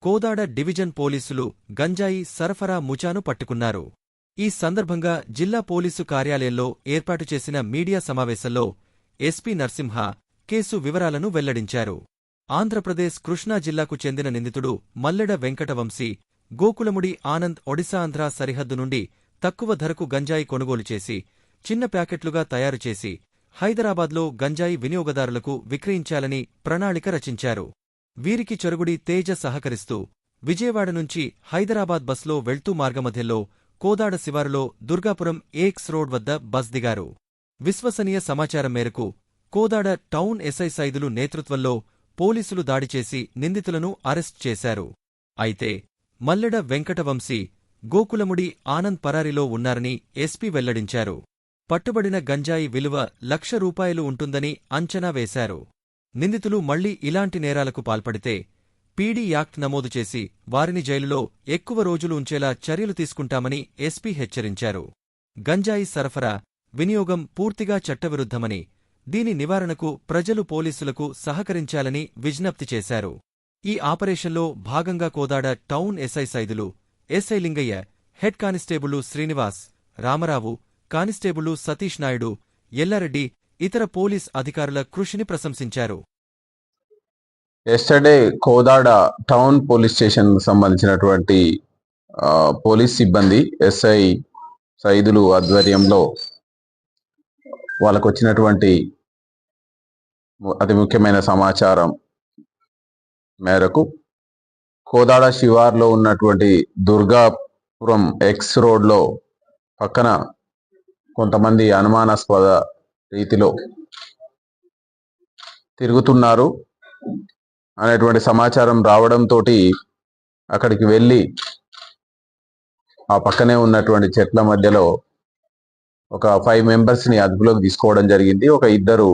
Kodad division పోలీసులు గంజాయి సరఫరా ముఠాను పట్టుకున్నారు. ఈ సందర్భంగా జిల్లా పోలీసు కార్యాలయంలో ఏర్పాటు చేసిన మీడియా సమావేశంలో ఎస్పీ నర్సింహ కేసు వివరాలను వెల్లడించారు. ఆంధ్రప్రదేశ్ కృష్ణా జిల్లాకు చెందిన నిందితుడు మల్లెడ వెంకటవంశీ గోకులముడి ఆనంద్ ఒడిశాఆంధ్ర సరిహద్దు నుండి తక్కువ ధరకు గంజాయి కొనుగోలు చేసి చిన్న ప్యాకెట్లుగా తయారుచేసి హైదరాబాద్లో గంజాయి వినియోగదారులకు విక్రయించాలని ప్రణాళిక రచించారు. వీరికి చెరుగుడి తేజ సహకరిస్తూ విజయవాడ నుంచి హైదరాబాద్ బస్లో వెళ్తూ మార్గమధ్యలో కోదాడ శివారులో దుర్గాపురం ఏక్స్ రోడ్ వద్ద బస్ దిగారు. విశ్వసనీయ సమాచారం మేరకు కోదాడ టౌన్ ఎస్ఐ సైదులు నేతృత్వంలో పోలీసులు దాడిచేసి నిందితులను అరెస్ట్ చేశారు. అయితే మల్లెడ వెంకటవంశీ గోకులముడి ఆనంద్ పరారీలో ఉన్నారని ఎస్పీ వెల్లడించారు. పట్టుబడిన గంజాయి విలువ ₹1,00,000 ఉంటుందని అంచనా వేశారు. నిందితులు మళ్లీ ఇలాంటి నేరాలకు పాల్పడితే పీడీ యాక్ట్ నమోదు చేసి వారిని జైలులో ఎక్కువ రోజులు ఉంచేలా చర్యలు తీసుకుంటామని ఎస్పీ హెచ్చరించారు. గంజాయి సరఫరా, వినియోగం పూర్తిగా చట్టవిరుద్ధమని, దీని నివారణకు ప్రజలు పోలీసులకు సహకరించాలని విజ్ఞప్తి చేశారు. ఈ ఆపరేషన్లో భాగంగా Kodad town SI Saidulu, SI Lingaiah, head కానిస్టేబుళ్లు శ్రీనివాస్, రామరావు, కానిస్టేబుళ్లు సతీష్ నాయుడు, ఎల్లారెడ్డి, ఇతర పోలీస్ అధికారుల కృషిని ప్రశంసించారు. Yesterday Kodad town police station సంబంధించినటువంటి పోలీస్ సిబ్బంది ఎస్ఐ సైదులు ఆధ్వర్యంలో వాళ్ళకు వచ్చినటువంటి అతి ముఖ్యమైన సమాచారం మేరకు కోదాడ శివార్లో ఉన్నటువంటి దుర్గాపురం ఎక్స్ రోడ్లో పక్కన కొంతమంది అనుమానాస్పద రీతిలో తిరుగుతున్నారు అనేటువంటి సమాచారం రావడంతో అక్కడికి వెళ్ళి ఆ పక్కనే ఉన్నటువంటి చెట్ల మధ్యలో ఒక 5 మెంబర్స్ని అదుపులోకి తీసుకోవడం జరిగింది. ఒక 2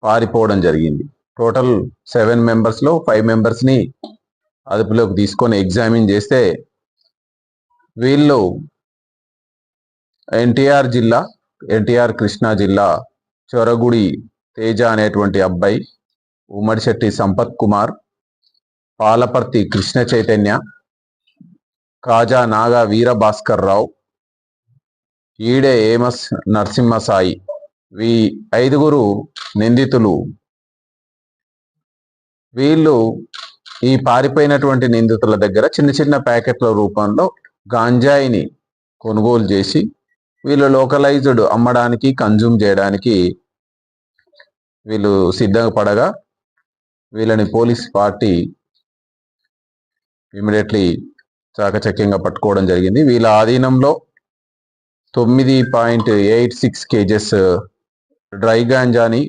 పారిపోవడం జరిగింది. టోటల్ 7 మెంబర్స్లో 5 మెంబర్స్ని అదుపులోకి తీసుకొని ఎగ్జామిన్ చేస్తే వీళ్ళు ఎన్టీఆర్ కృష్ణా జిల్లా చొరగుడి తేజ అనేటువంటి అబ్బాయి, ఉమ్మడిశెట్టి సంపత్ కుమార్, పాలపర్తి కృష్ణ చైతన్య, కాజా నాగా వీరభాస్కర్ రావు, ఈడే ఏమస్ నరసింహసాయి, ఈ 5 నిందితులు. వీళ్ళు ఈ పారిపోయినటువంటి నిందితుల దగ్గర చిన్న చిన్న ప్యాకెట్ల రూపంలో గాంజాయిని కొనుగోలు చేసి వీళ్ళు లోకలైజ్డ్ అమ్మడానికి, కన్జ్యూమ్ చేయడానికి వీళ్ళు సిద్ధపడగా వీళ్ళని పోలీస్ పార్టీ ఇమీడియట్లీ చాకచక్యంగా పట్టుకోవడం జరిగింది. వీళ్ళ ఆధీనంలో 9.86 kgs డ్రై గాంజాని,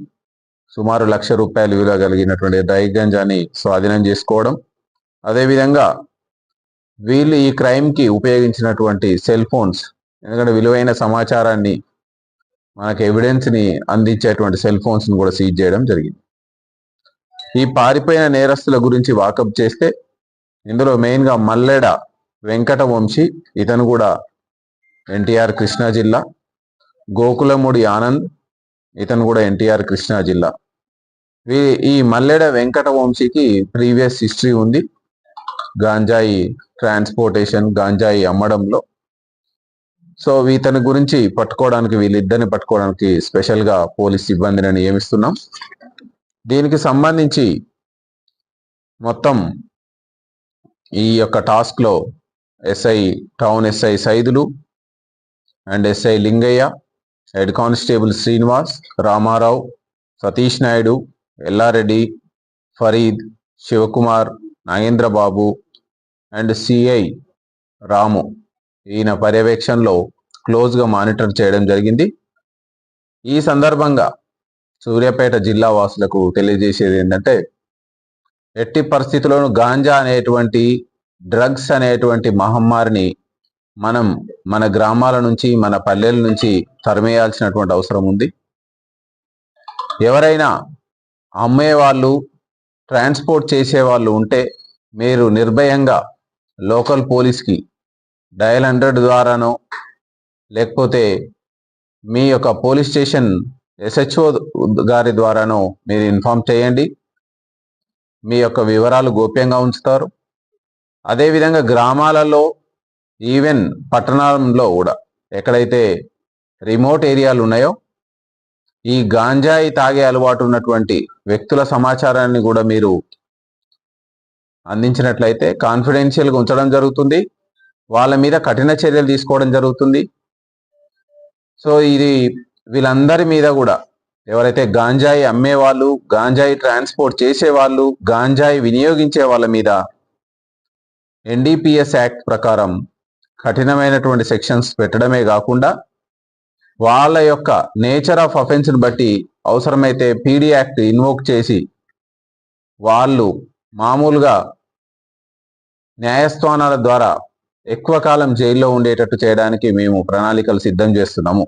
సుమారు ₹1,00,000 విలువ కలిగినటువంటి డ్రై గాంజాని స్వాధీనం చేసుకోవడం, అదేవిధంగా వీళ్ళు ఈ క్రైమ్కి ఉపయోగించినటువంటి సెల్ ఫోన్స్, ఎందుకంటే విలువైన సమాచారాన్ని మనకు ఎవిడెన్స్ని అందించేటువంటి సెల్ ఫోన్స్ని కూడా సీజ్ చేయడం జరిగింది. ఈ పారిపోయిన నేరస్తుల గురించి వాకప్ చేస్తే ఇందులో మెయిన్గా మల్లెడ వెంకటవంశీ, ఇతను కూడా ఎన్టీఆర్ కృష్ణా జిల్లా, గోకులముడి ఆనంద్, ఇతను కూడా ఎన్టీఆర్ కృష్ణా జిల్లా. ఈ మల్లెడ వెంకటవంశీకి ప్రీవియస్ హిస్టరీ ఉంది గాంజాయి ట్రాన్స్పోర్టేషన్, గాంజాయి అమ్మడంలో. సో ఇతని గురించి పట్టుకోవడానికి, వీళ్ళిద్దరిని పట్టుకోవడానికి స్పెషల్గా పోలీస్ సిబ్బందిని నియమిస్తున్నాం. దీనికి సంబంధించి మొత్తం ఈ యొక్క టాస్క్లో town SI Saidulu and SI Lingaiah, head constable Srinivas, Ramarao, Satish Naidu, Yellareddy, Farid, Shivakumar, Nagendrababu and CI Ramu, ఈయన పర్యవేక్షణలో క్లోజ్గా మానిటర్ చేయడం జరిగింది. ఈ సందర్భంగా సూర్యాపేట జిల్లా వాసులకు తెలియజేసేది ఏంటంటే, ఎట్టి పరిస్థితుల్లోనూ గాంజా అనేటువంటి డ్రగ్స్ అనేటువంటి మహమ్మారిని మనం మన గ్రామాల నుంచి, మన పల్లెల నుంచి తరిమేయాల్సినటువంటి అవసరం ఉంది. ఎవరైనా అమ్మేవాళ్ళు, ట్రాన్స్పోర్ట్ చేసేవాళ్ళు ఉంటే మీరు నిర్భయంగా లోకల్ పోలీస్కి డయల్ 100 ద్వారానో లేకపోతే మీ యొక్క పోలీస్ స్టేషన్ SHO గారి ద్వారానో మీరు ఇన్ఫార్మ్ చేయండి. మీ యొక్క వివరాలు గోప్యంగా ఉంచుతారు. అదేవిధంగా గ్రామాలలో ఈవెన్ పట్టణాలలో కూడా ఎక్కడైతే రిమోట్ ఏరియాలు ఉన్నాయో ఈ గాంజాయి తాగే అలవాటు ఉన్నటువంటి వ్యక్తుల సమాచారాన్ని కూడా మీరు అందించినట్లయితే కాన్ఫిడెన్షియల్గా ఉంచడం జరుగుతుంది, వాళ్ళ మీద కఠిన చర్యలు తీసుకోవడం జరుగుతుంది. సో ఇది వీళ్ళందరి మీద కూడా ఎవరైతే గాంజాయి అమ్మేవాళ్ళు, గాంజాయి ట్రాన్స్పోర్ట్ చేసేవాళ్ళు, గాంజాయి వినియోగించే వాళ్ళ మీద NDPS యాక్ట్ ప్రకారం కఠినమైనటువంటి సెక్షన్స్ పెట్టడమే కాకుండా వాళ్ళ యొక్క నేచర్ ఆఫ్ అఫెన్స్ని బట్టి అవసరమైతే PD యాక్ట్ ఇన్వోక్ చేసి వాళ్ళు మామూలుగా న్యాయస్థానాల ద్వారా ఎక్కువ కాలం జైల్లో ఉండేటట్టు చేయడానికి మేము ప్రణాళికలు సిద్ధం చేస్తున్నాము.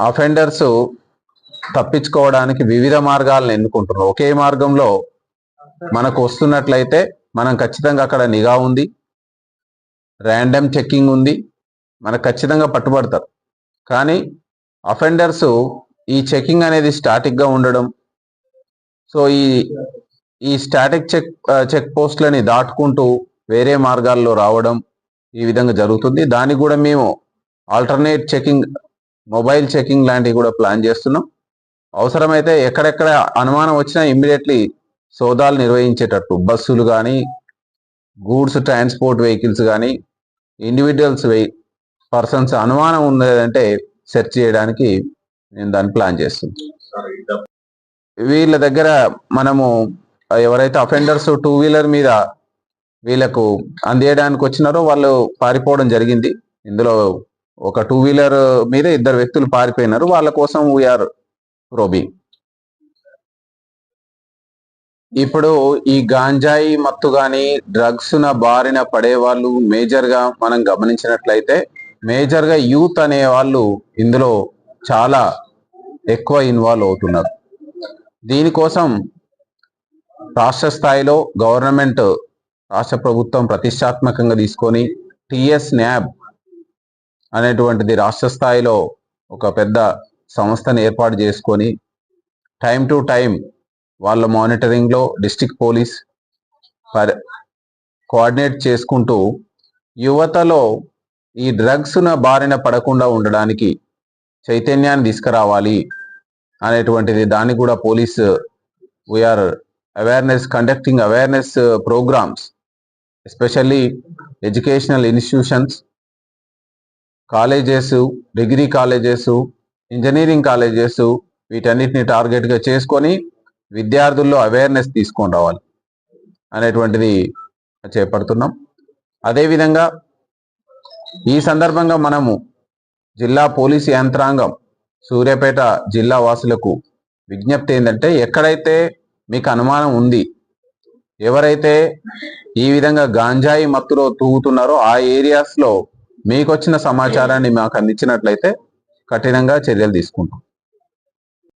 అఫెండర్స్ తప్పించుకోవడానికి వివిధ మార్గాలను ఎన్నుకుంటున్నారు. ఒకే మార్గంలో మనకు వస్తున్నట్లయితే మనం ఖచ్చితంగా అక్కడ నిఘా ఉంది, ర్యాండమ్ చెక్కింగ్ ఉంది, మనకు ఖచ్చితంగా పట్టుబడతారు. కానీ అఫెండర్స్ ఈ చెకింగ్ అనేది స్టాటిక్గా ఉండడం, సో ఈ స్టాటిక్ చెక్ పోస్ట్లని దాటుకుంటూ వేరే మార్గాల్లో రావడం ఈ విధంగా జరుగుతుంది. దానికి కూడా మేము ఆల్టర్నేట్ చెకింగ్, మొబైల్ చెకింగ్ లాంటివి కూడా ప్లాన్ చేస్తున్నాం. అవసరమైతే ఎక్కడెక్కడ అనుమానం వచ్చినా ఇమ్మీడియట్లీ సోదాలు నిర్వహించేటట్టు బస్సులు కానీ, గూడ్స్ ట్రాన్స్పోర్ట్ వెహికల్స్ కానీ, ఇండివిజువల్స్ పర్సన్స్ అనుమానం ఉన్నదంటే సెర్చ్ చేయడానికి నేను దాన్ని ప్లాన్ చేస్తున్నాను. వీళ్ళ దగ్గర మనము ఎవరైతే అఫెండర్స్ 2 వీలర్ మీద వీళ్ళకు అందేయడానికి వచ్చినారో వాళ్ళు పారిపోవడం జరిగింది. ఇందులో ఒక 2 వీలర్ మీద 2 వ్యక్తులు పారిపోయినారు. వాళ్ళ కోసం వీఆర్ ప్రోబింగ్. ఇప్పుడు ఈ గాంజాయి మత్తు కానీ డ్రగ్స్ బారిన పడే వాళ్ళు మేజర్గా మనం గమనించినట్లయితే మేజర్గా యూత్ అనే వాళ్ళు ఇందులో చాలా ఎక్కువ ఇన్వాల్వ్ అవుతున్నారు. దీనికోసం రాష్ట్ర స్థాయిలో గవర్నమెంట్, రాష్ట్ర ప్రభుత్వం ప్రతిష్టాత్మకంగా తీసుకొని TS NAB అనేటువంటిది రాష్ట్ర స్థాయిలో ఒక పెద్ద సంస్థను ఏర్పాటు చేసుకొని టైం టు టైం వాళ్ళ మానిటరింగ్లో డిస్ట్రిక్ట్ పోలీస్ కోఆర్డినేట్ చేసుకుంటూ యువతలో ఈ డ్రగ్స్ బారిన పడకుండా ఉండడానికి చైతన్యాన్ని తీసుకురావాలి అనేటువంటిది. దానికి కూడా police we are conducting awareness programmes, especially educational institutions, colleges, degree colleges, engineering colleges, వీటన్నిటిని టార్గెట్గా చేసుకొని విద్యార్థుల్లో అవేర్నెస్ తీసుకొని రావాలి అనేటువంటిది చేపడుతున్నాం. అదేవిధంగా ఈ సందర్భంగా మనము జిల్లా పోలీసు యంత్రాంగం, సూర్యాపేట జిల్లా వాసులకు విజ్ఞప్తి ఏంటంటే, ఎక్కడైతే మీకు అనుమానం ఉంది, ఎవరైతే ఈ విధంగా గాంజాయి మత్తులో తూగుతున్నారో ఆ ఏరియాస్లో మీకు వచ్చిన సమాచారాన్ని మాకు అందించినట్లయితే కఠినంగా చర్యలు తీసుకుంటాం.